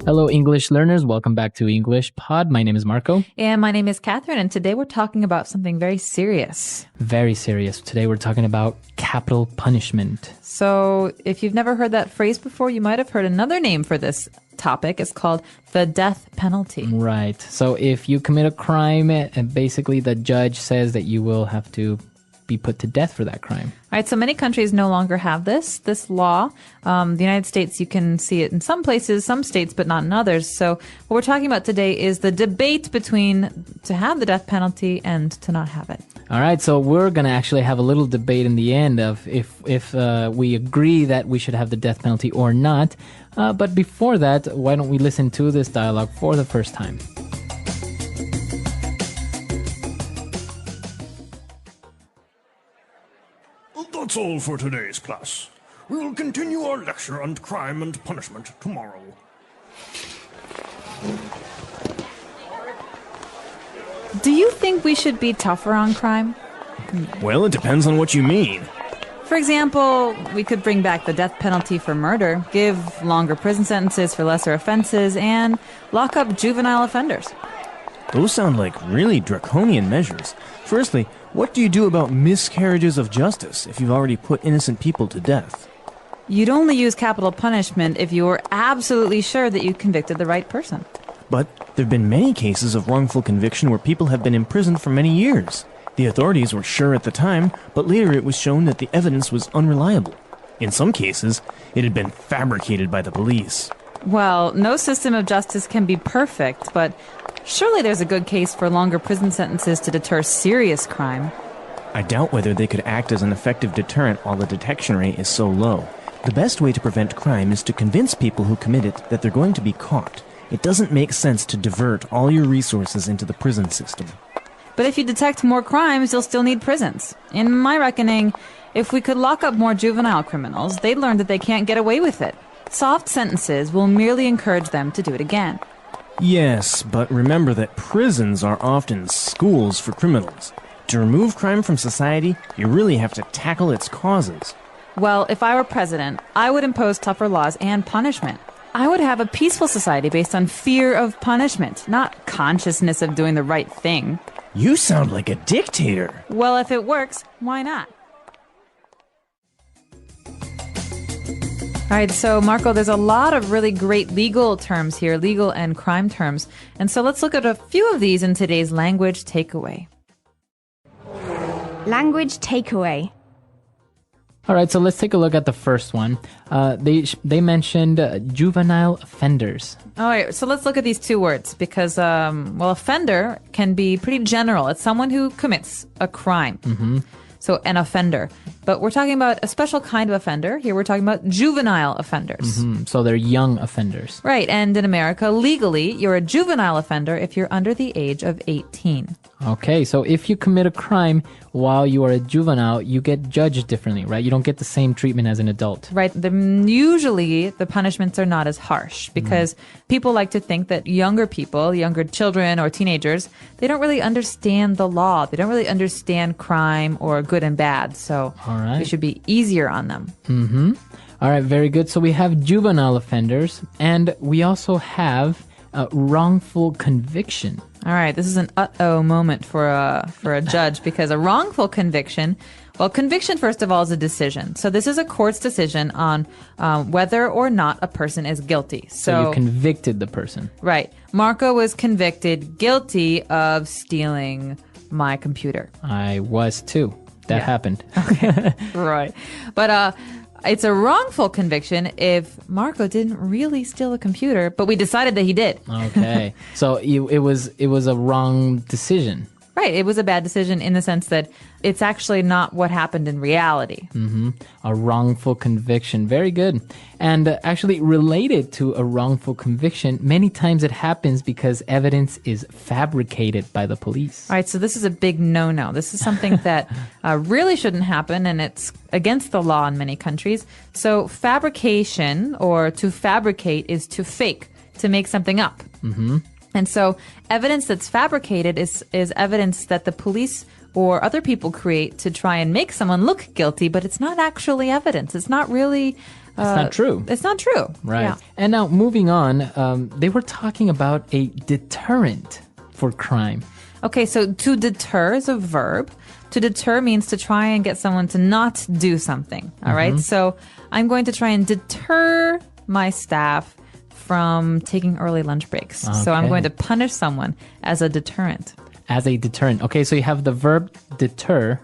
Hello, English learners. Welcome back to English Pod. My name is Marco. And my name is Catherine, and today we're talking about something very serious. Very serious. Today we're talking about capital punishment. So if you've never heard that phrase before, you might have heard another name for this topic. It's called the death penalty. Right. So if you commit a crime, and basically the judge says that you will have to be put to death for that crime. All right, so many countries no longer have this law. The United States, you can see it in some places, some states, but not in others. So what we're talking about today is the debate between to have the death penalty and to not have it. All right, so we're going to actually have a little debate in the end of if we agree that we should have the death penalty or not. But before that, why don't we listen to this dialogue for the first time? That's all for today's class. We will continue our lecture on crime and punishment tomorrow. Do you think we should be tougher on crime? Well, it depends on what you mean. For example, we could bring back the death penalty for murder, give longer prison sentences for lesser offenses, and lock up juvenile offenders. Those sound like really draconian measures. Firstly, what do you do about miscarriages of justice if you've already put innocent people to death? You'd only use capital punishment if you were absolutely sure that you convicted the right person. But there have been many cases of wrongful conviction where people have been imprisoned for many years. The authorities were sure at the time, but later it was shown that the evidence was unreliable. In some cases, it had been fabricated by the police. Well, no system of justice can be perfect, but surely there's a good case for longer prison sentences to deter serious crime. I doubt whether they could act as an effective deterrent while the detection rate is so low. The best way to prevent crime is to convince people who commit it that they're going to be caught. It doesn't make sense to divert all your resources into the prison system. But if you detect more crimes, you'll still need prisons. In my reckoning, if we could lock up more juvenile criminals, they'd learn that they can't get away with it. Soft sentences will merely encourage them to do it again. Yes, but remember that prisons are often schools for criminals. To remove crime from society, you really have to tackle its causes. Well, if I were president, I would impose tougher laws and punishment. I would have a peaceful society based on fear of punishment, not consciousness of doing the right thing. You sound like a dictator. Well, if it works, why not? All right, so Marco, there's a lot of really great legal terms here, legal and crime terms. And so let's look at a few of these in today's language takeaway. Language takeaway. All right, so let's take a look at the first one. They mentioned juvenile offenders. All right, so let's look at these two words because, offender can be pretty general. It's someone who commits a crime. Mm-hmm. So an offender. But we're talking about a special kind of offender. Here we're talking about juvenile offenders. Mm-hmm. So they're young offenders. Right, and in America, legally, you're a juvenile offender if you're under the age of 18. Okay, so if you commit a crime while you are a juvenile, you get judged differently, right? You don't get the same treatment as an adult. Right. Usually, the punishments are not as harsh because people like to think that younger people, younger children or teenagers, they don't really understand the law. They don't really understand crime or good and bad. So it should be easier on them. Mm-hmm. All right, very good. So we have juvenile offenders, and we also have wrongful conviction. All right, this is an uh-oh moment for a judge because a wrongful conviction, well, conviction, first of all, is a decision. So this is a court's decision on whether or not a person is guilty. So you convicted the person. Right. Marco was convicted guilty of stealing my computer. I was too. That happened. Okay. Right. But it's a wrongful conviction if Marco didn't really steal a computer, but we decided that he did. Okay. So it was a wrong decision. Right. It was a bad decision in the sense that it's actually not what happened in reality. Mm-hmm. A wrongful conviction. Very good. And actually related to a wrongful conviction, many times it happens because evidence is fabricated by the police. All right. So this is a big no-no. This is something that really shouldn't happen, and it's against the law in many countries. So fabrication, or to fabricate, is to fake, to make something up. Mm-hmm. And so evidence that's fabricated is evidence that the police or other people create to try and make someone look guilty, but it's not actually evidence. It's not really... it's not true. It's not true. Right. Yeah. And now moving on, they were talking about a deterrent for crime. Okay, so to deter is a verb. To deter means to try and get someone to not do something. All right. So I'm going to try and deter my staff from taking early lunch breaks. So I'm Okay. going to punish someone as a deterrent. As a deterrent. Okay, so you have the verb deter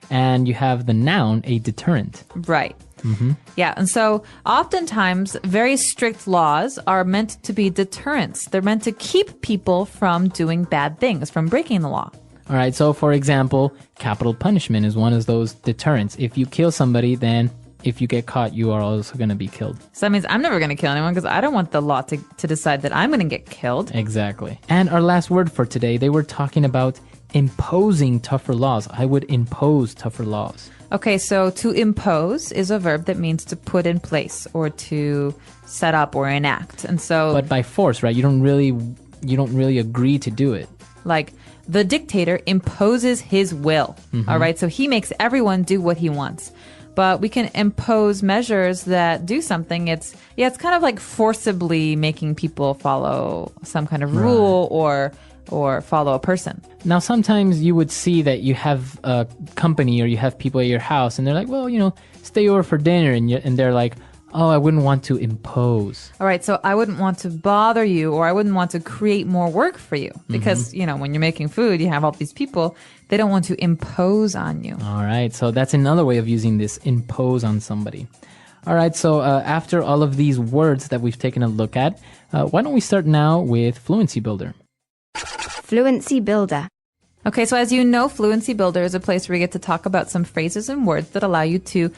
and you have the noun a deterrent. Right. Yeah. And so oftentimes very strict laws are meant to be deterrents. They're meant to keep people from doing bad things, from breaking the law. All right, so for example, capital punishment is one of those deterrents. If you kill somebody, then if you get caught, you are also going to be killed. So that means I'm never going to kill anyone because I don't want the law to decide that I'm going to get killed. Exactly. And our last word for today, they were talking about imposing tougher laws. I would impose tougher laws. Okay, so to impose is a verb that means to put in place or to set up or enact. And so But by force, right? You don't really agree to do it. like the dictator imposes his will. All right, so he makes everyone do what he wants. But we can impose measures that do something. It's kind of like forcibly making people follow some kind of rule or follow a person. Now, sometimes you would see that you have a company or you have people at your house and they're like, well, stay over for dinner. And they're like, oh, I wouldn't want to impose. All right, so I wouldn't want to bother you or I wouldn't want to create more work for you because, when you're making food, you have all these people. They don't want to impose on you. All right, so that's another way of using this, impose on somebody. All right, so after all of these words that we've taken a look at, why don't we start now with Fluency Builder? Fluency Builder. Okay, so as you know, Fluency Builder is a place where you get to talk about some phrases and words that allow you to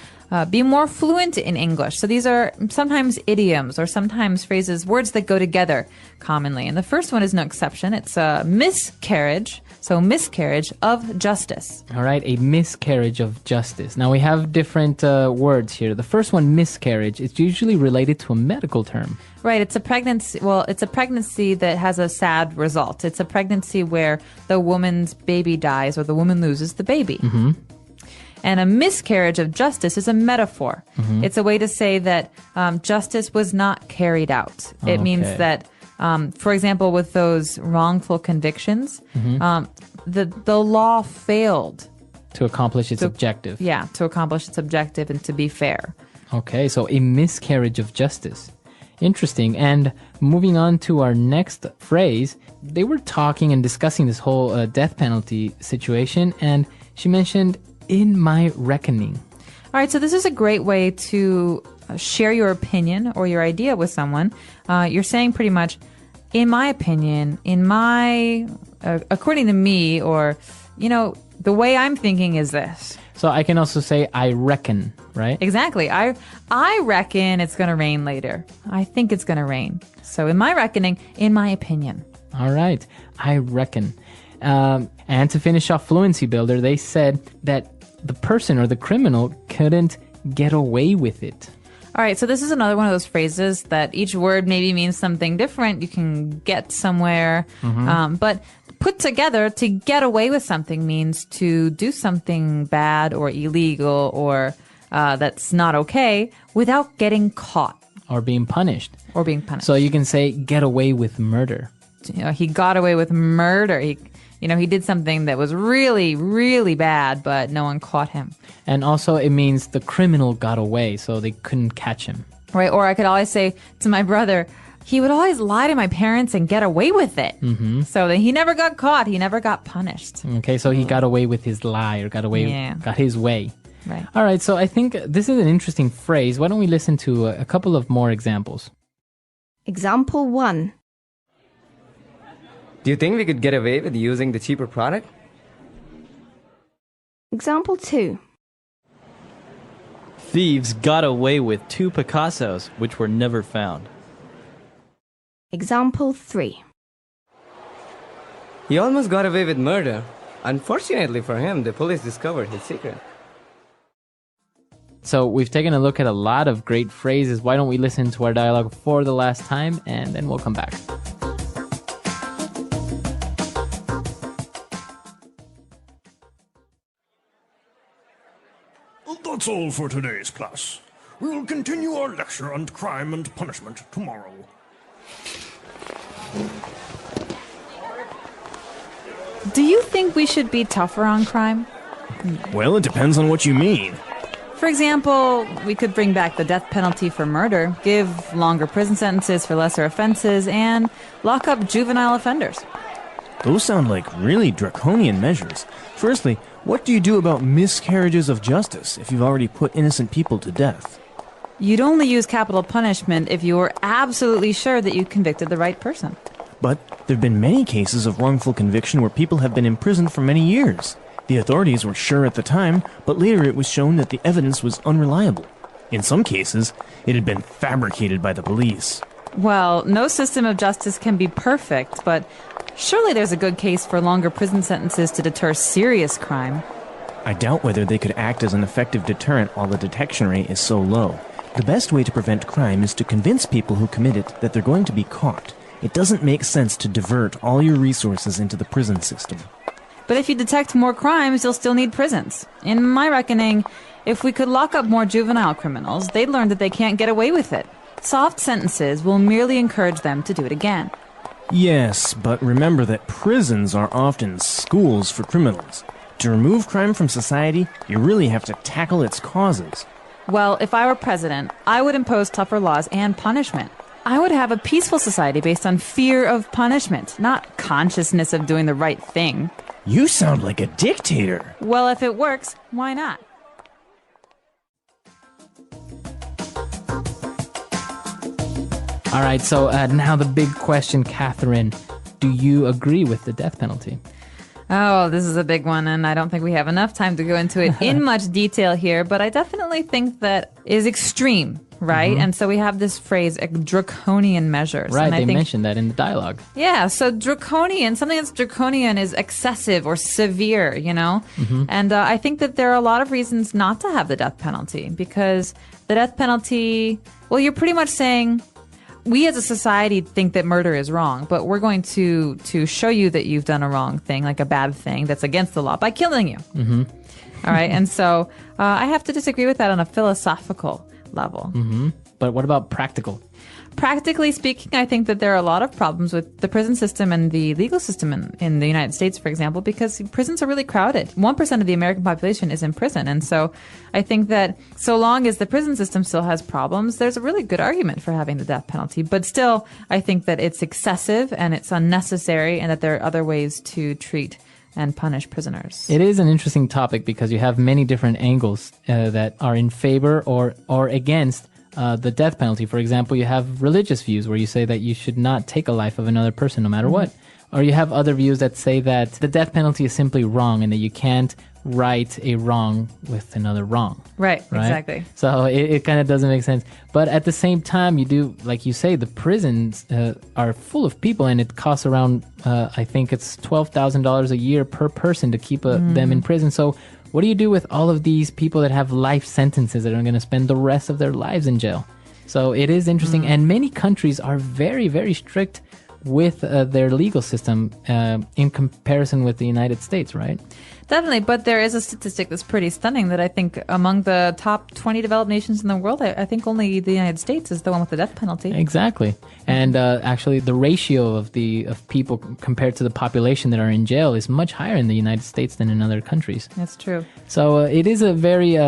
be more fluent in English. So these are sometimes idioms or sometimes phrases, words that go together commonly. And the first one is no exception. It's a miscarriage. So miscarriage of justice. All right, a miscarriage of justice. Now we have different words here. The first one, miscarriage, it's usually related to a medical term. Right, it's a pregnancy. Well, it's a pregnancy that has a sad result. It's a pregnancy where the woman's baby dies or the woman loses the baby. And a miscarriage of justice is a metaphor. It's a way to say that justice was not carried out. It means that, for example, with those wrongful convictions, the law failed. To accomplish its objective. Yeah, to accomplish its objective and to be fair. Okay, so a miscarriage of justice. Interesting. And moving on to our next phrase, they were talking and discussing this whole death penalty situation, and she mentioned, in my reckoning. All right, so this is a great way to share your opinion or your idea with someone. You're saying pretty much, in my opinion, according to me, or, the way I'm thinking is this. So I can also say, I reckon, right? Exactly. I reckon it's going to rain later. I think it's going to rain. So in my reckoning, in my opinion. All right. I reckon. And to finish off Fluency Builder, they said that the person or the criminal couldn't get away with it. All right. So this is another one of those phrases that each word maybe means something different. You can get somewhere. But put together, to get away with something means to do something bad or illegal or that's not okay without getting caught. Or being punished. So So you can say, get away with murder. He got away with murder. He did something that was really, really bad, but no one caught him. And also it means the criminal got away, so they couldn't catch him. Right? Or I could always say to my brother, he would always lie to my parents and get away with it. So that he never got caught. He never got punished. Okay, so he got away with his lie or got his way. Right. All right, so I think this is an interesting phrase. Why don't we listen to a couple of more examples? Example 1. Do you think we could get away with using the cheaper product? Example 2. Thieves got away with 2 Picassos, which were never found. Example 3. He almost got away with murder. Unfortunately for him, the police discovered his secret. So we've taken a look at a lot of great phrases. Why don't we listen to our dialogue for the last time, and then we'll come back. That's all for today's class. We will continue our lecture on crime and punishment tomorrow. Do you think we should be tougher on crime? Well, it depends on what you mean. For example, we could bring back the death penalty for murder, give longer prison sentences for lesser offenses, and lock up juvenile offenders. Those sound like really draconian measures. Firstly, what do you do about miscarriages of justice if you've already put innocent people to death? You'd only use capital punishment if you were absolutely sure that you convicted the right person. But there have been many cases of wrongful conviction where people have been imprisoned for many years. The authorities were sure at the time, but later it was shown that the evidence was unreliable. In some cases, it had been fabricated by the police. Well, no system of justice can be perfect, but surely there's a good case for longer prison sentences to deter serious crime. I doubt whether they could act as an effective deterrent while the detection rate is so low. The best way to prevent crime is to convince people who commit it that they're going to be caught. It doesn't make sense to divert all your resources into the prison system. But if you detect more crimes, you'll still need prisons. In my reckoning, if we could lock up more juvenile criminals, they'd learn that they can't get away with it. Soft sentences will merely encourage them to do it again. Yes, but remember that prisons are often schools for criminals. To remove crime from society, you really have to tackle its causes. Well, if I were president, I would impose tougher laws and punishment. I would have a peaceful society based on fear of punishment, not consciousness of doing the right thing. You sound like a dictator. Well, if it works, why not? All right, so now the big question, Catherine. Do you agree with the death penalty? Oh, this is a big one, and I don't think we have enough time to go into it in much detail here, but I definitely think that is extreme, right? Mm-hmm. And so we have this phrase, draconian measures. Right, and I they think, mentioned that in the dialogue. Yeah, so draconian, something that's draconian is excessive or severe, you know? Mm-hmm. And I think that there are a lot of reasons not to have the death penalty, because the death penalty, well, you're pretty much saying, we as a society think that murder is wrong, but we're going to show you that you've done a wrong thing, like a bad thing that's against the law, by killing you. Mm-hmm. All right, and so I have to disagree with that on a philosophical level. Mm-hmm. But what about practical? Practically speaking, I think that there are a lot of problems with the prison system and the legal system in the United States, for example, because prisons are really crowded. 1% of the American population is in prison. And so I think that so long as the prison system still has problems, there's a really good argument for having the death penalty. But still, I think that it's excessive and it's unnecessary and that there are other ways to treat and punish prisoners. It is an interesting topic because you have many different angles that are in favor or against the death penalty. For example, you have religious views where you say that you should not take a life of another person no matter what. Or you have other views that say that the death penalty is simply wrong and that you can't right a wrong with another wrong. Right? Exactly. So it kind of doesn't make sense. But at the same time, you do, like you say, the prisons are full of people and it costs around, I think it's $12,000 a year per person to keep them in prison. So what do you do with all of these people that have life sentences that are going to spend the rest of their lives in jail? So it is interesting. And many countries are very, very strict with their legal system in comparison with the United States, right? Definitely, but there is a statistic that's pretty stunning that I think among the top 20 developed nations in the world, I think only the United States is the one with the death penalty. Exactly. And actually the ratio of people compared to the population that are in jail is much higher in the United States than in other countries. That's true. So it is a very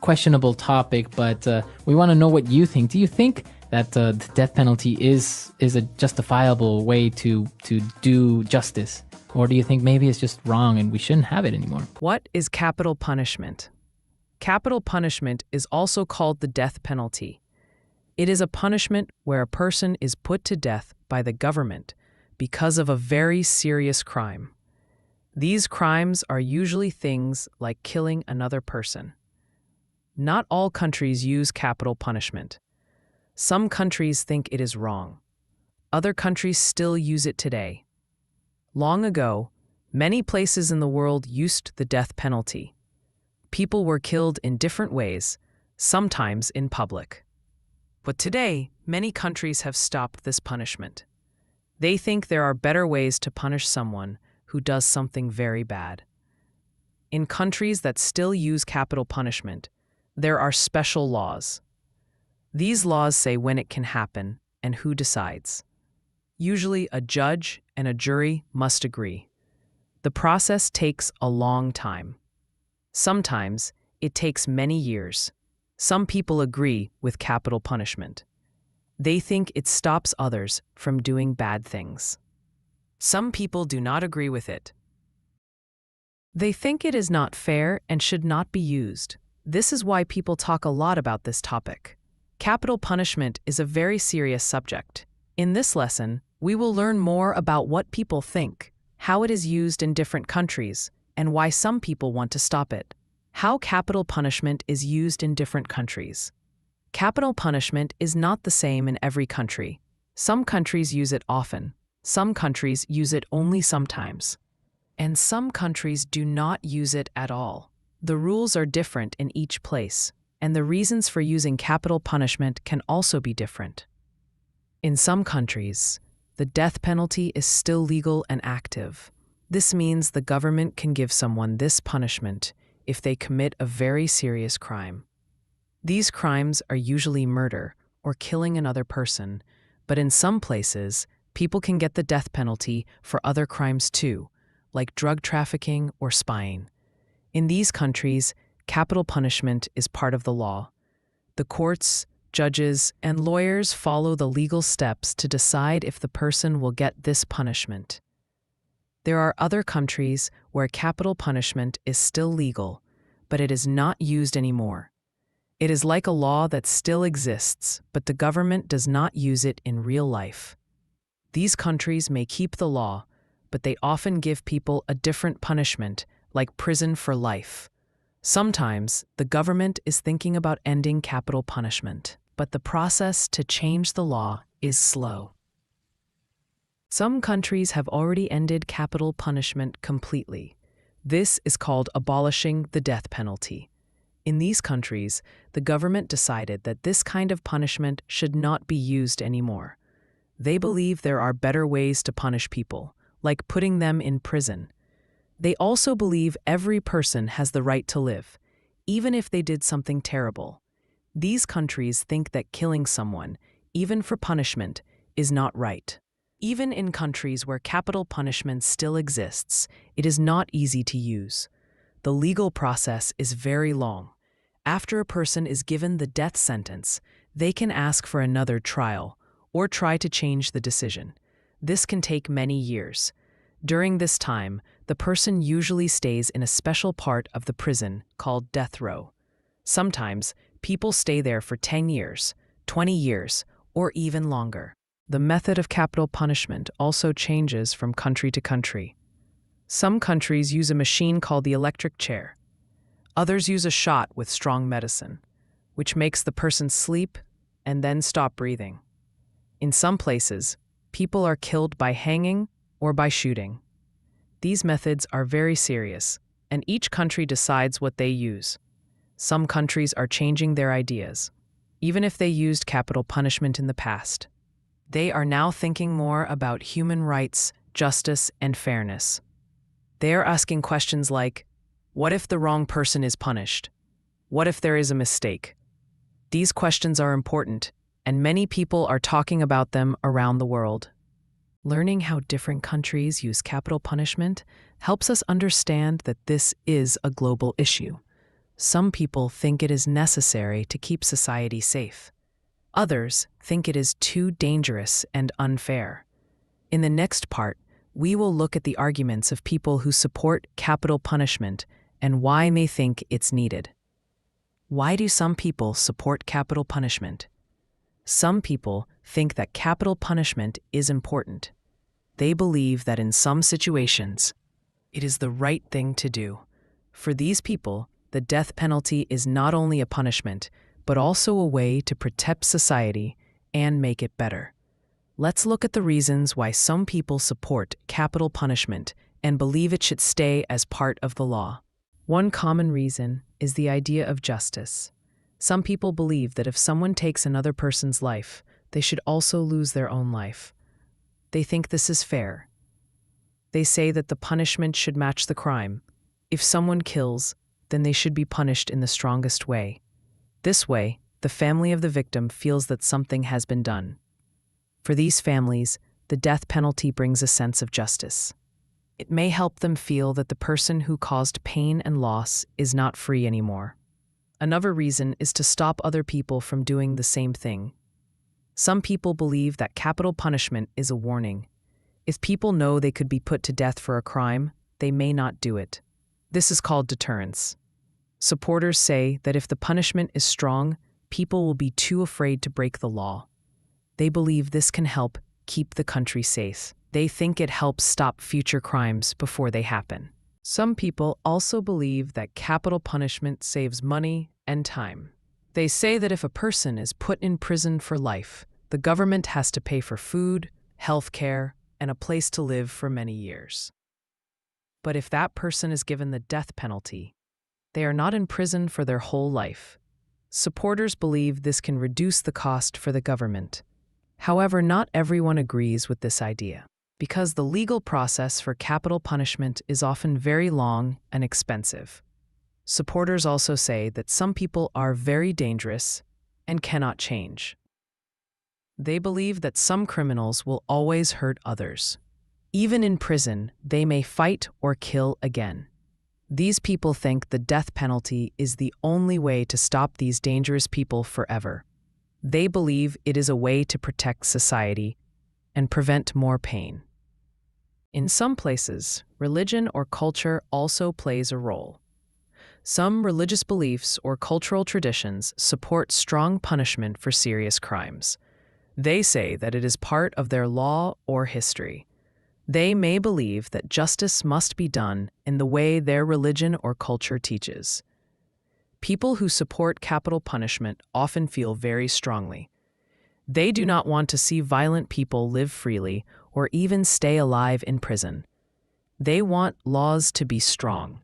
questionable topic, but we want to know what you think. Do you think that the death penalty is a justifiable way to do justice? Or do you think maybe it's just wrong and we shouldn't have it anymore? What is capital punishment? Capital punishment is also called the death penalty. It is a punishment where a person is put to death by the government because of a very serious crime. These crimes are usually things like killing another person. Not all countries use capital punishment. Some countries think it is wrong. Other countries still use it today. Long ago, many places in the world used the death penalty. People were killed in different ways, sometimes in public. But today, many countries have stopped this punishment. They think there are better ways to punish someone who does something very bad. In countries that still use capital punishment, there are special laws. These laws say when it can happen and who decides. Usually, a judge and a jury must agree. The process takes a long time. Sometimes, it takes many years. Some people agree with capital punishment. They think it stops others from doing bad things. Some people do not agree with it. They think it is not fair and should not be used. This is why people talk a lot about this topic. Capital punishment is a very serious subject. In this lesson, we will learn more about what people think, how it is used in different countries, and why some people want to stop it. How capital punishment is used in different countries. Capital punishment is not the same in every country. Some countries use it often. Some countries use it only sometimes. And some countries do not use it at all. The rules are different in each place, and the reasons for using capital punishment can also be different. In some countries, the death penalty is still legal and active. This means the government can give someone this punishment if they commit a very serious crime. These crimes are usually murder or killing another person, but in some places, people can get the death penalty for other crimes too, like drug trafficking or spying. In these countries, capital punishment is part of the law. The courts, judges, and lawyers follow the legal steps to decide if the person will get this punishment. There are other countries where capital punishment is still legal, but it is not used anymore. It is like a law that still exists, but the government does not use it in real life. These countries may keep the law, but they often give people a different punishment, like prison for life. Sometimes, the government is thinking about ending capital punishment, but the process to change the law is slow. Some countries have already ended capital punishment completely. This is called abolishing the death penalty. In these countries, the government decided that this kind of punishment should not be used anymore. They believe there are better ways to punish people, like putting them in prison. They also believe every person has the right to live, even if they did something terrible. These countries think that killing someone, even for punishment, is not right. Even in countries where capital punishment still exists, it is not easy to use. The legal process is very long. After a person is given the death sentence, they can ask for another trial or try to change the decision. This can take many years. During this time, the person usually stays in a special part of the prison called death row. Sometimes, people stay there for 10 years, 20 years, or even longer. The method of capital punishment also changes from country to country. Some countries use a machine called the electric chair. Others use a shot with strong medicine, which makes the person sleep and then stop breathing. In some places, people are killed by hanging or by shooting. These methods are very serious, and each country decides what they use. Some countries are changing their ideas, even if they used capital punishment in the past. They are now thinking more about human rights, justice, and fairness. They are asking questions like, what if the wrong person is punished? What if there is a mistake? These questions are important, and many people are talking about them around the world. Learning how different countries use capital punishment helps us understand that this is a global issue. Some people think it is necessary to keep society safe. Others think it is too dangerous and unfair. In the next part, we will look at the arguments of people who support capital punishment and why they think it's needed. Why do some people support capital punishment? Some people think that capital punishment is important. They believe that in some situations, it is the right thing to do. For these people, the death penalty is not only a punishment, but also a way to protect society and make it better. Let's look at the reasons why some people support capital punishment and believe it should stay as part of the law. One common reason is the idea of justice. Some people believe that if someone takes another person's life, they should also lose their own life. They think this is fair. They say that the punishment should match the crime. If someone kills, then they should be punished in the strongest way. This way, the family of the victim feels that something has been done. For these families, the death penalty brings a sense of justice. It may help them feel that the person who caused pain and loss is not free anymore. Another reason is to stop other people from doing the same thing. Some people believe that capital punishment is a warning. If people know they could be put to death for a crime, they may not do it. This is called deterrence. Supporters say that if the punishment is strong, people will be too afraid to break the law. They believe this can help keep the country safe. They think it helps stop future crimes before they happen. Some people also believe that capital punishment saves money and time. They say that if a person is put in prison for life, the government has to pay for food, health care, and a place to live for many years. But if that person is given the death penalty, they are not in prison for their whole life. Supporters believe this can reduce the cost for the government. However, not everyone agrees with this idea, because the legal process for capital punishment is often very long and expensive. Supporters also say that some people are very dangerous and cannot change. They believe that some criminals will always hurt others. Even in prison, they may fight or kill again. These people think the death penalty is the only way to stop these dangerous people forever. They believe it is a way to protect society and prevent more pain. In some places, religion or culture also plays a role. Some religious beliefs or cultural traditions support strong punishment for serious crimes. They say that it is part of their law or history. They may believe that justice must be done in the way their religion or culture teaches. People who support capital punishment often feel very strongly. They do not want to see violent people live freely or even stay alive in prison. They want laws to be strong,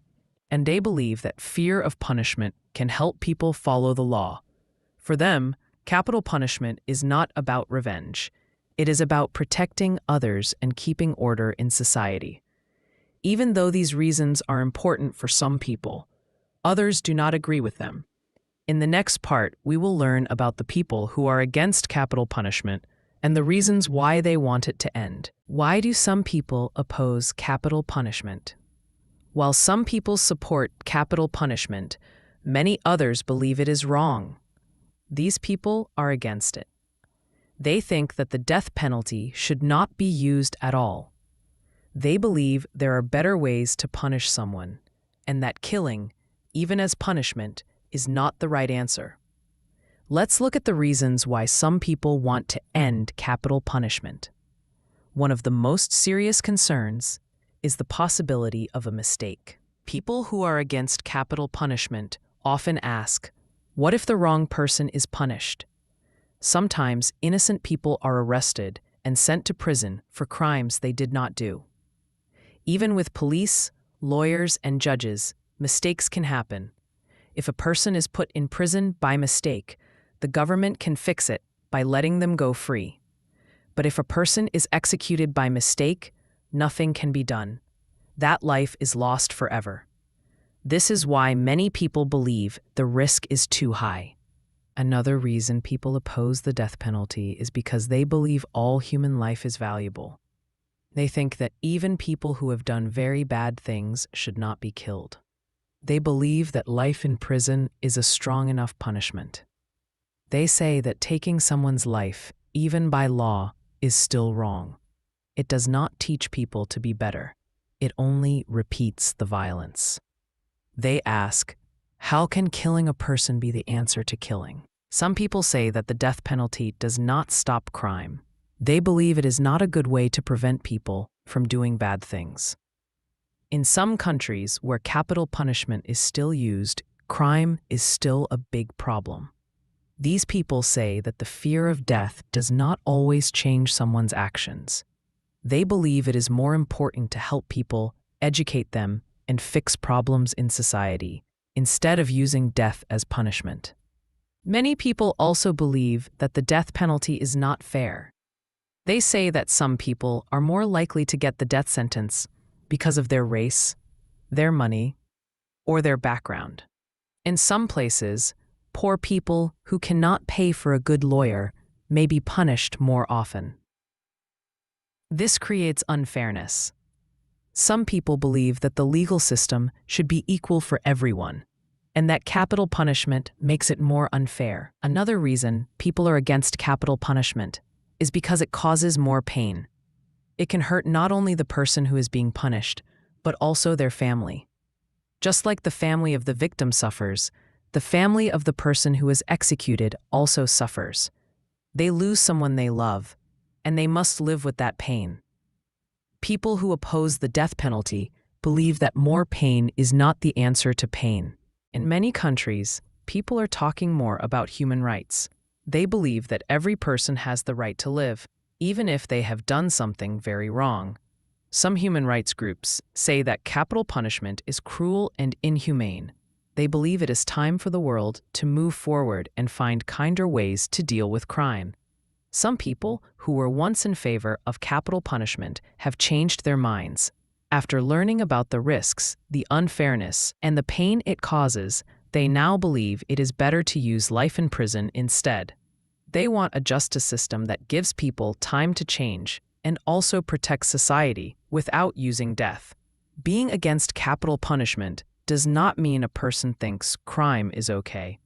and they believe that fear of punishment can help people follow the law. For them, capital punishment is not about revenge. It is about protecting others and keeping order in society. Even though these reasons are important for some people, others do not agree with them. In the next part, we will learn about the people who are against capital punishment and the reasons why they want it to end. Why do some people oppose capital punishment? While some people support capital punishment, many others believe it is wrong. These people are against it. They think that the death penalty should not be used at all. They believe there are better ways to punish someone, and that killing, even as punishment, is not the right answer. Let's look at the reasons why some people want to end capital punishment. One of the most serious concerns is the possibility of a mistake. People who are against capital punishment often ask, what if the wrong person is punished? Sometimes innocent people are arrested and sent to prison for crimes they did not do. Even with police, lawyers, and judges, mistakes can happen. If a person is put in prison by mistake, the government can fix it by letting them go free. But if a person is executed by mistake, nothing can be done. That life is lost forever. This is why many people believe the risk is too high. Another reason people oppose the death penalty is because they believe all human life is valuable. They think that even people who have done very bad things should not be killed. They believe that life in prison is a strong enough punishment. They say that taking someone's life, even by law, is still wrong. It does not teach people to be better. It only repeats the violence. They ask, how can killing a person be the answer to killing? Some people say that the death penalty does not stop crime. They believe it is not a good way to prevent people from doing bad things. In some countries where capital punishment is still used, crime is still a big problem. These people say that the fear of death does not always change someone's actions. They believe it is more important to help people, educate them, and fix problems in society, instead of using death as punishment. Many people also believe that the death penalty is not fair. They say that some people are more likely to get the death sentence because of their race, their money, or their background. In some places, poor people who cannot pay for a good lawyer may be punished more often. This creates unfairness. Some people believe that the legal system should be equal for everyone, and that capital punishment makes it more unfair. Another reason people are against capital punishment is because it causes more pain. It can hurt not only the person who is being punished, but also their family. Just like the family of the victim suffers, the family of the person who is executed also suffers. They lose someone they love, and they must live with that pain. People who oppose the death penalty believe that more pain is not the answer to pain. In many countries, people are talking more about human rights. They believe that every person has the right to live, even if they have done something very wrong. Some human rights groups say that capital punishment is cruel and inhumane. They believe it is time for the world to move forward and find kinder ways to deal with crime. Some people who were once in favor of capital punishment have changed their minds. After learning about the risks, the unfairness, and the pain it causes, they now believe it is better to use life in prison instead. They want a justice system that gives people time to change and also protects society without using death. Being against capital punishment does not mean a person thinks crime is okay.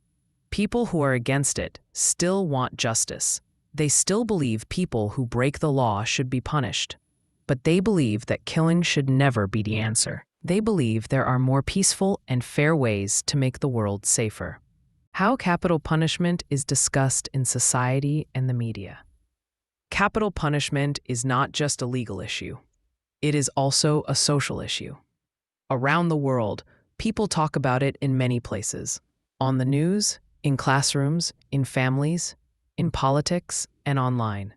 People who are against it still want justice. They still believe people who break the law should be punished. But they believe that killing should never be the answer. They believe there are more peaceful and fair ways to make the world safer. How capital punishment is discussed in society and the media. Capital punishment is not just a legal issue. It is also a social issue. Around the world, people talk about it in many places. On the news, in classrooms, in families, in politics, and online.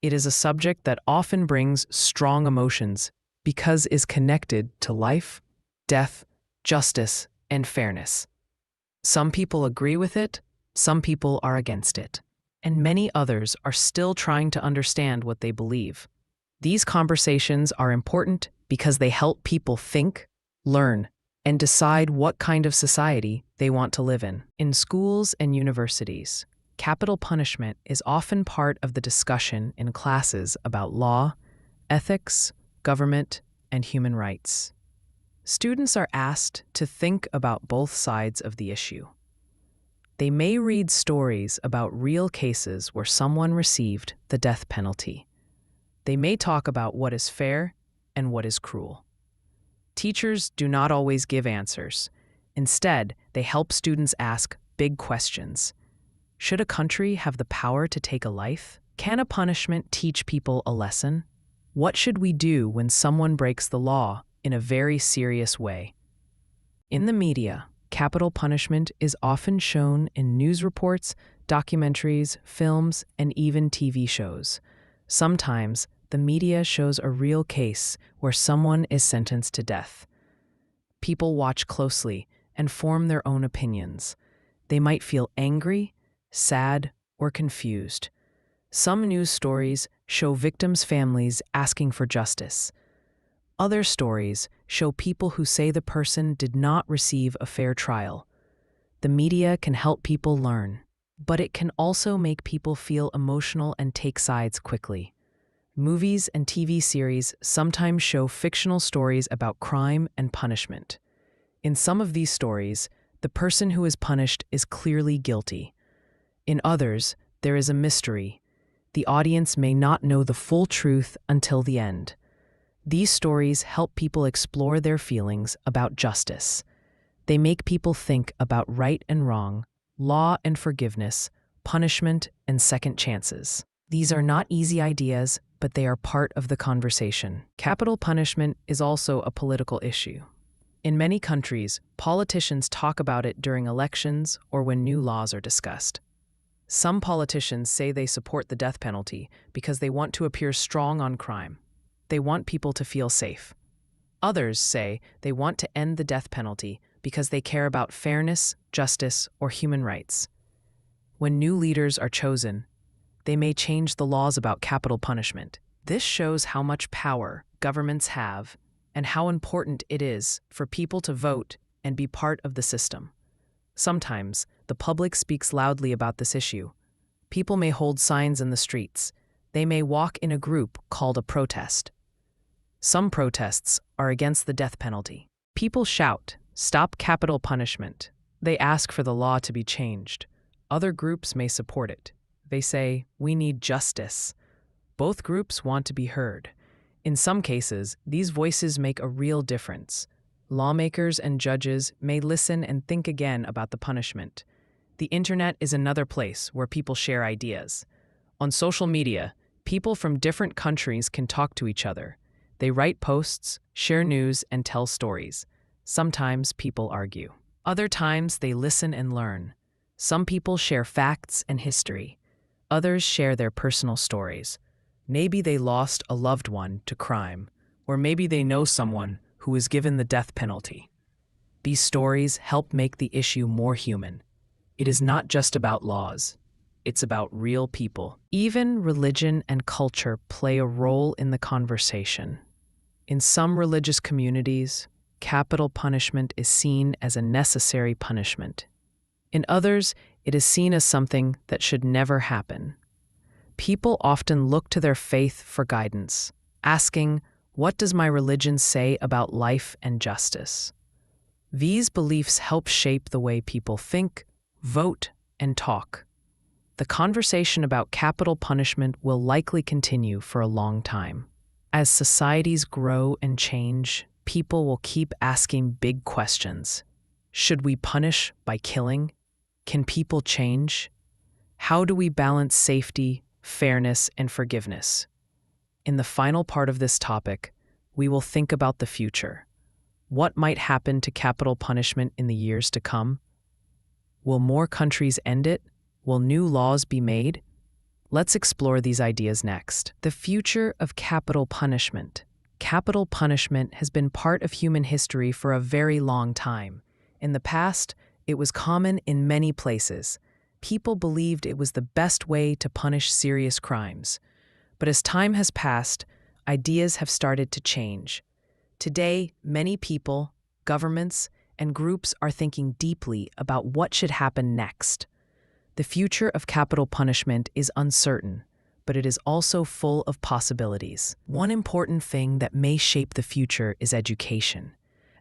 It is a subject that often brings strong emotions because it is connected to life, death, justice, and fairness. Some people agree with it, some people are against it, and many others are still trying to understand what they believe. These conversations are important because they help people think, learn, and decide what kind of society they want to live in. In schools and universities, capital punishment is often part of the discussion in classes about law, ethics, government, and human rights. Students are asked to think about both sides of the issue. They may read stories about real cases where someone received the death penalty. They may talk about what is fair and what is cruel. Teachers do not always give answers. Instead, they help students ask big questions. Should a country have the power to take a life? Can a punishment teach people a lesson? What should we do when someone breaks the law in a very serious way? In the media, capital punishment is often shown in news reports, documentaries, films, and even TV shows. Sometimes, the media shows a real case where someone is sentenced to death. People watch closely and form their own opinions. They might feel angry, sad, or confused. Some news stories show victims' families asking for justice. Other stories show people who say the person did not receive a fair trial. The media can help people learn, but it can also make people feel emotional and take sides quickly. Movies and TV series sometimes show fictional stories about crime and punishment. In some of these stories, the person who is punished is clearly guilty. In others, there is a mystery. The audience may not know the full truth until the end. These stories help people explore their feelings about justice. They make people think about right and wrong, law and forgiveness, punishment and second chances. These are not easy ideas, but they are part of the conversation. Capital punishment is also a political issue. In many countries, politicians talk about it during elections or when new laws are discussed. Some politicians say they support the death penalty because they want to appear strong on crime. They want people to feel safe. Others say they want to end the death penalty because they care about fairness, justice, or human rights. When new leaders are chosen, they may change the laws about capital punishment. This shows how much power governments have and how important it is for people to vote and be part of the system. Sometimes, the the public speaks loudly about this issue. People may hold signs in the streets. They may walk in a group called a protest. Some protests are against the death penalty. People shout, "Stop capital punishment." They ask for the law to be changed. Other groups may support it. They say, "We need justice." Both groups want to be heard. In some cases, these voices make a real difference. Lawmakers and judges may listen and think again about the punishment. The internet is another place where people share ideas. On social media, people from different countries can talk to each other. They write posts, share news, and tell stories. Sometimes people argue. Other times they listen and learn. Some people share facts and history. Others share their personal stories. Maybe they lost a loved one to crime, or maybe they know someone who was given the death penalty. These stories help make the issue more human. It is not just about laws. It's about real people. Even religion and culture play a role in the conversation. In some religious communities, capital punishment is seen as a necessary punishment. In others, it is seen as something that should never happen. People often look to their faith for guidance, asking, "What does my religion say about life and justice?" These beliefs help shape the way people think, vote, and talk. The conversation about capital punishment will likely continue for a long time. As societies grow and change, people will keep asking big questions. Should we punish by killing? Can people change? How do we balance safety, fairness, and forgiveness? In the final part of this topic, we will think about the future. What might happen to capital punishment in the years to come? Will more countries end it? Will new laws be made? Let's explore these ideas next. The future of capital punishment. Capital punishment has been part of human history for a very long time. In the past, it was common in many places. People believed it was the best way to punish serious crimes. But as time has passed, ideas have started to change. Today, many people, governments, and groups are thinking deeply about what should happen next. The future of capital punishment is uncertain, but it is also full of possibilities. One important thing that may shape the future is education.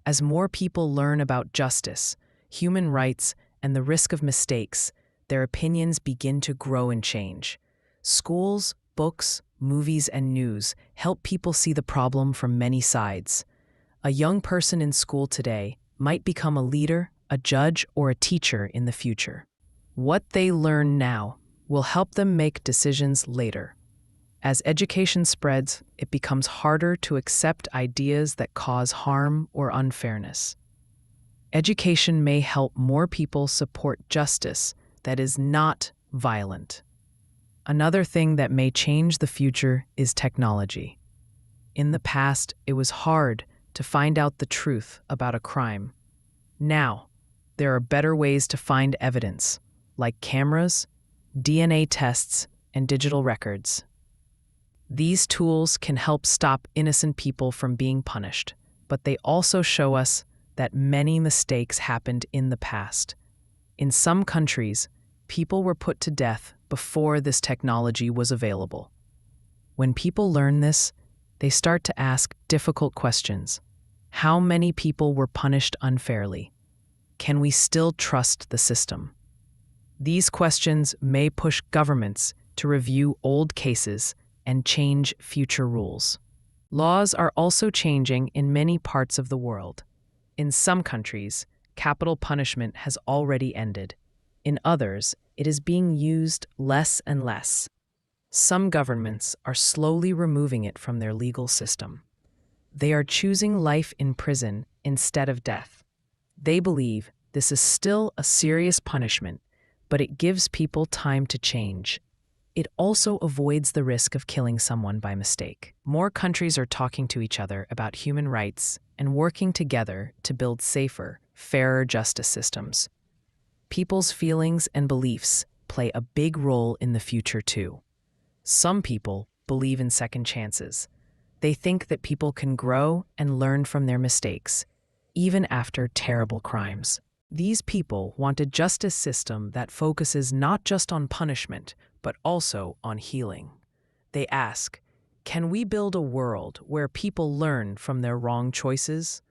As more people learn about justice, human rights, and the risk of mistakes, their opinions begin to grow and change. Schools, books, movies, and news help people see the problem from many sides. A young person in school today might become a leader, a judge, or a teacher in the future. What they learn now will help them make decisions later. As education spreads, it becomes harder to accept ideas that cause harm or unfairness. Education may help more people support justice that is not violent. Another thing that may change the future is technology. In the past, it was hard to find out the truth about a crime. Now, there are better ways to find evidence, like cameras, DNA tests, and digital records. These tools can help stop innocent people from being punished, but they also show us that many mistakes happened in the past. In some countries, people were put to death before this technology was available. When people learn this, they start to ask difficult questions. How many people were punished unfairly? Can we still trust the system? These questions may push governments to review old cases and change future rules. Laws are also changing in many parts of the world. In some countries, capital punishment has already ended. In others, it is being used less and less. Some governments are slowly removing it from their legal system. They are choosing life in prison instead of death. They believe this is still a serious punishment, but it gives people time to change. It also avoids the risk of killing someone by mistake. More countries are talking to each other about human rights and working together to build safer, fairer justice systems. People's feelings and beliefs play a big role in the future too. Some people believe in second chances. They think that people can grow and learn from their mistakes, even after terrible crimes. These people want a justice system that focuses not just on punishment, but also on healing. They ask, can we build a world where people learn from their wrong choices?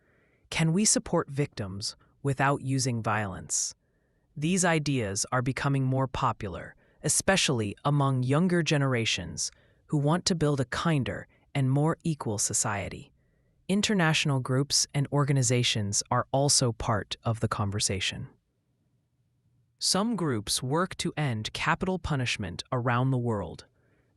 Can we support victims without using violence? These ideas are becoming more popular, especially among younger generations who want to build a kinder and more equal society. International groups and organizations are also part of the conversation. Some groups work to end capital punishment around the world.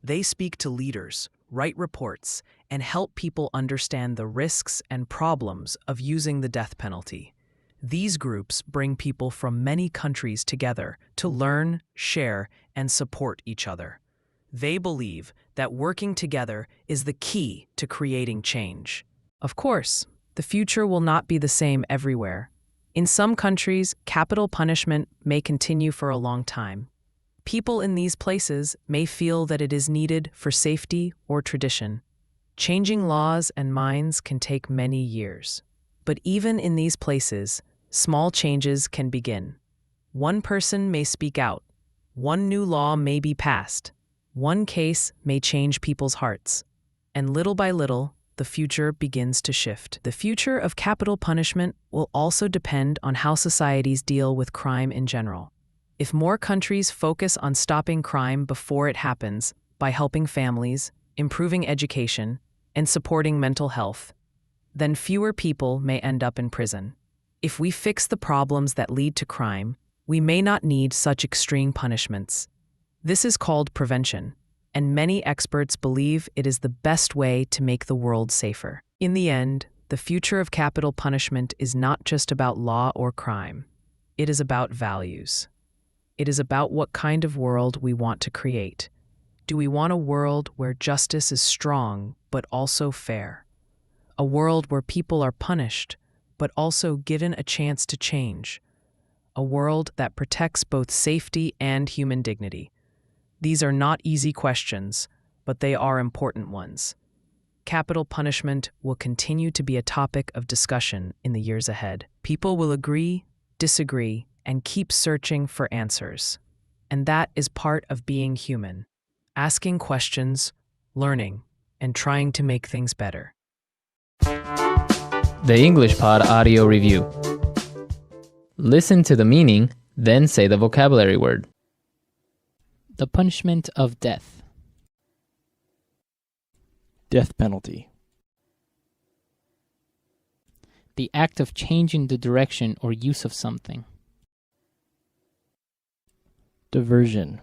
They speak to leaders, write reports, and help people understand the risks and problems of using the death penalty. These groups bring people from many countries together to learn, share, and support each other. They believe that working together is the key to creating change. Of course, the future will not be the same everywhere. In some countries, capital punishment may continue for a long time. People in these places may feel that it is needed for safety or tradition. Changing laws and minds can take many years. But even in these places, small changes can begin. One person may speak out. One new law may be passed. One case may change people's hearts. And little by little, the future begins to shift. The future of capital punishment will also depend on how societies deal with crime in general. If more countries focus on stopping crime before it happens by helping families, improving education, and supporting mental health, then fewer people may end up in prison. If we fix the problems that lead to crime, we may not need such extreme punishments. This is called prevention, and many experts believe it is the best way to make the world safer. In the end, the future of capital punishment is not just about law or crime. It is about values. It is about what kind of world we want to create. Do we want a world where justice is strong but also fair? A world where people are punished but also given a chance to change? A world that protects both safety and human dignity? These are not easy questions, but they are important ones. Capital punishment will continue to be a topic of discussion in the years ahead. People will agree, disagree, and keep searching for answers. And that is part of being human. Asking questions, learning, and trying to make things better. The English Pod Audio Review. Listen to the meaning, then say the vocabulary word. The punishment of death. Death penalty. The act of changing the direction or use of something. Diversion.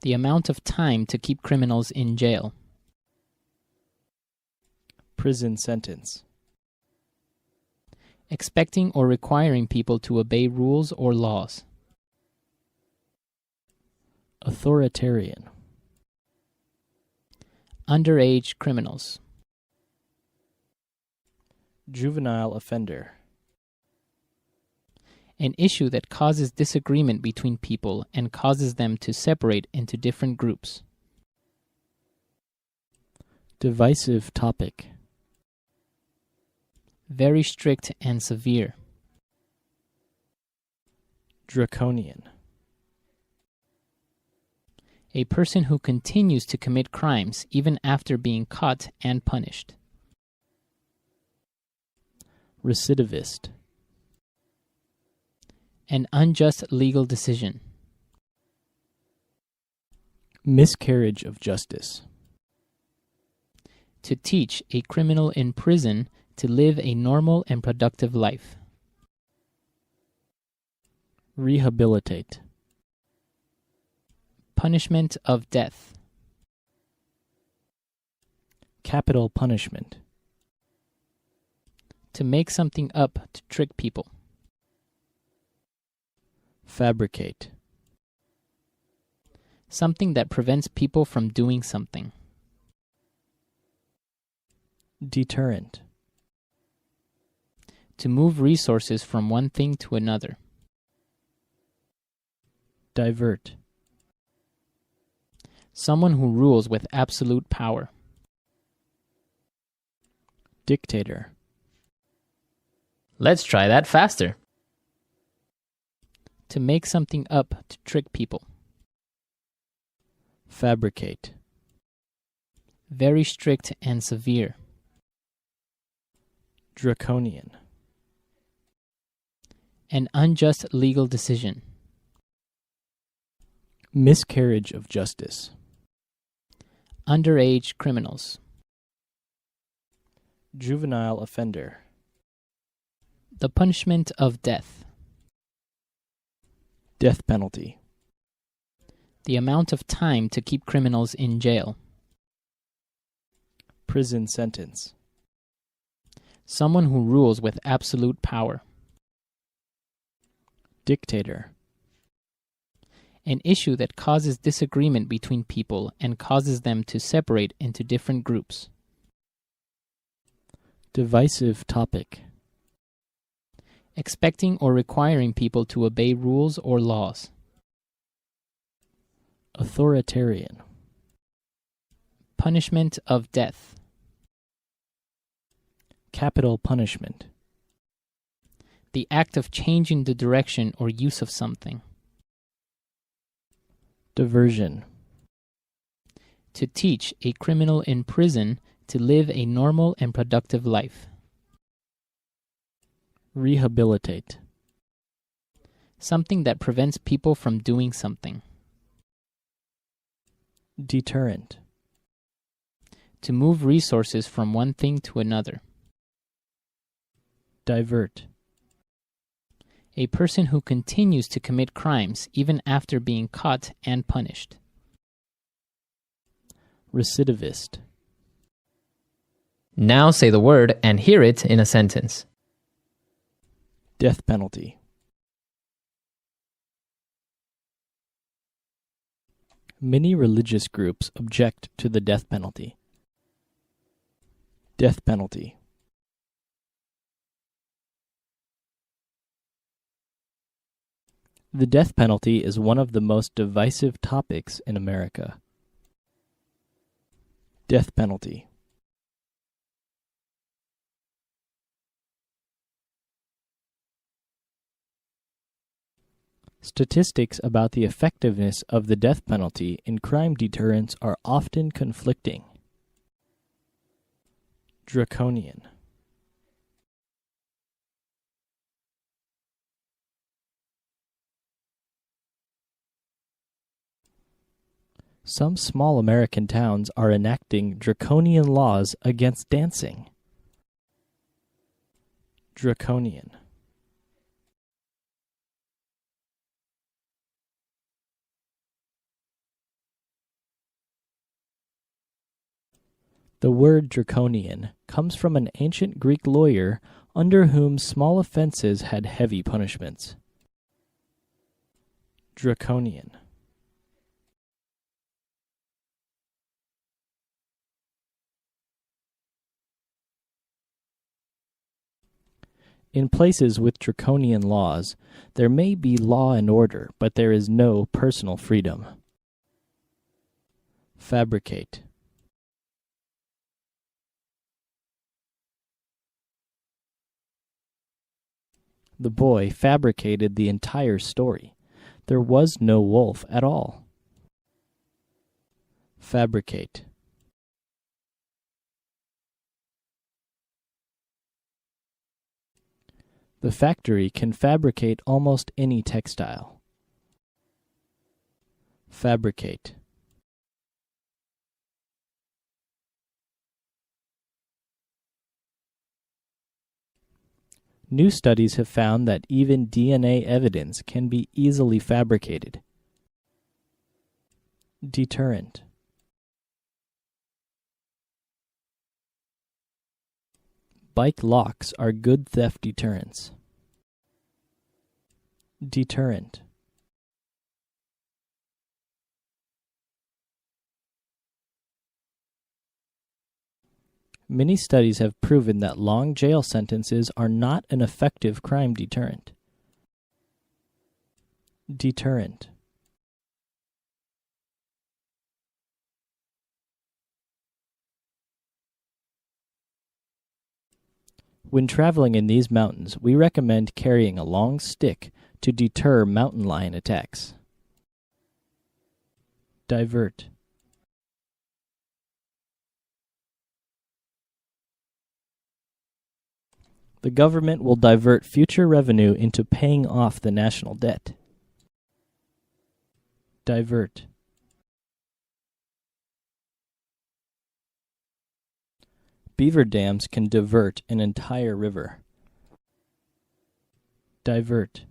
The amount of time to keep criminals in jail. Prison sentence. Expecting or requiring people to obey rules or laws. Authoritarian. Underage criminals. Juvenile offender. An issue that causes disagreement between people and causes them to separate into different groups. Divisive topic. Very strict and severe. Draconian. A person who continues to commit crimes even after being caught and punished. Recidivist. An unjust legal decision. Miscarriage of justice. To teach a criminal in prison to live a normal and productive life. Rehabilitate. Punishment of death. Capital punishment. To make something up to trick people. Fabricate. Something that prevents people from doing something. Deterrent. To move resources from one thing to another. Divert. Someone who rules with absolute power. Dictator. Let's try that faster. To make something up to trick people. Fabricate. Very strict and severe. Draconian. An unjust legal decision. Miscarriage of justice. Underage criminals. Juvenile offender. The punishment of death. Death penalty. The amount of time to keep criminals in jail. Prison sentence. Someone who rules with absolute power. Dictator. An issue that causes disagreement between people and causes them to separate into different groups. Divisive topic. Expecting or requiring people to obey rules or laws. Authoritarian. Punishment of death. Capital punishment. The act of changing the direction or use of something. Diversion. To teach a criminal in prison to live a normal and productive life. Rehabilitate. Something that prevents people from doing something. Deterrent. To move resources from one thing to another. Divert. A person who continues to commit crimes even after being caught and punished. Recidivist. Now say the word and hear it in a sentence. Death penalty. Many religious groups object to the death penalty. Death penalty. The death penalty is one of the most divisive topics in America. Death penalty. Statistics about the effectiveness of the death penalty in crime deterrence are often conflicting. Draconian. Some small American towns are enacting draconian laws against dancing. Draconian. The word draconian comes from an ancient Greek lawyer under whom small offenses had heavy punishments. Draconian. In places with draconian laws, there may be law and order, but there is no personal freedom. Fabricate. The boy fabricated the entire story. There was no wolf at all. Fabricate. The factory can fabricate almost any textile. Fabricate. New studies have found that even DNA evidence can be easily fabricated. Deterrent. Bike locks are good theft deterrents. Deterrent. Many studies have proven that long jail sentences are not an effective crime deterrent. Deterrent. When traveling in these mountains, we recommend carrying a long stick to deter mountain lion attacks. Divert. The government will divert future revenue into paying off the national debt. Divert. Beaver dams can divert an entire river. Divert.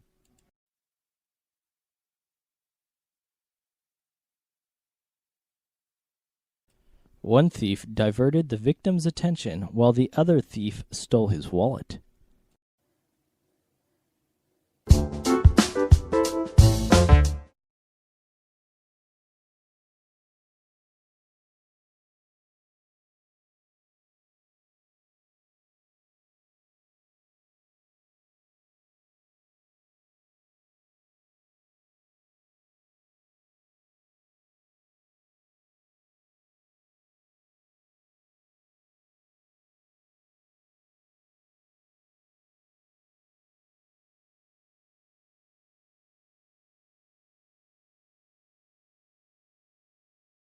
One thief diverted the victim's attention while the other thief stole his wallet.